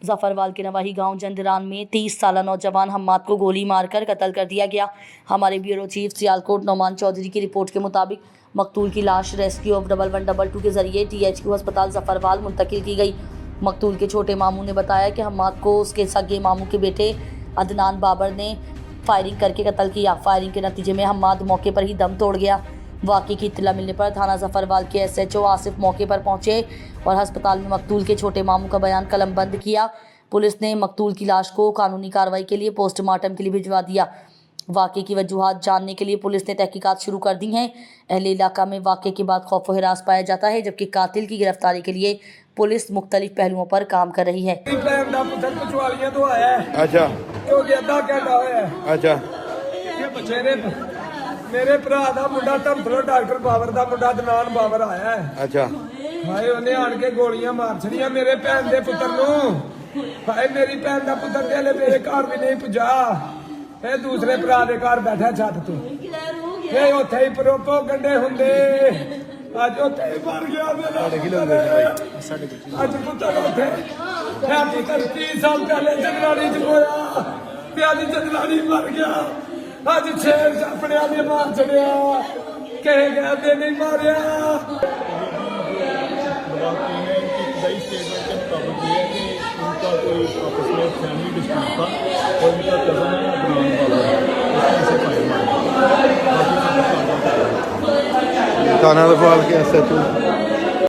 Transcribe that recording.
जफरवाल के नवाही गांव जंदरान में 30 साला नौजवान हम्माद को गोली मारकर कत्ल कर दिया गया। हमारे ब्यूरो चीफ सियालकोट नौमान चौधरी की रिपोर्ट के मुताबिक मकतूल की लाश रेस्क्यू ऑफ 1122 के जरिए THQ अस्पताल जफरवाल मुंतकिल की गई। मकतूल के छोटे मामू ने बताया कि हम्माद को उसके सगे मामू के बेटे अदनान बाबर ने फायरिंग करके कत्ल किया। फायरिंग के नतीजे में हम्माद मौके पर ही दम तोड़ गया। वाक़े की इत्तला मिलने पर थाना जफरवाल के SHO आसिफ मौके पर पहुंचे और अस्पताल में मकतूल के छोटे मामू का बयान कलमबंद किया। पुलिस ने मकतूल की लाश को कानूनी कार्रवाई के लिए पोस्टमार्टम के लिए भिजवा दिया। वाक़े की वजूहात जानने के लिए पुलिस ने तहकीकात शुरू कर दी हैं। अहले इलाका में वाक़े के बाद खौफ व हिरास पाया जाता है, जबकि कातिल की गिरफ्तारी के लिए पुलिस मुख्तलिफ पहलुओं पर काम कर रही है। मेरे भरा का मुंडा धमथलो डॉक्टर बाबर का मुंडा अदनान बाबर आया है। अच्छा भाई उन्हें आन के गोलियां मार छड़िया मेरे भैन के पुत्र नूं। भाई मेरी भैन का पुत्र हले मेरे घर भी नहीं पुजा। ये दूसरे भरा के घर बैठा छत ते उथे ही परोपो गंडे होंगे। अज उथे ही मर गया अज पुत्र उथे पुत्र 30 साल पहले जंगलानी च होया। अज जंगलानी मर गया। अज शेर अपने ने मार चढ़िया कहे गए नहीं मारिया। थाना जफरवाल के SHO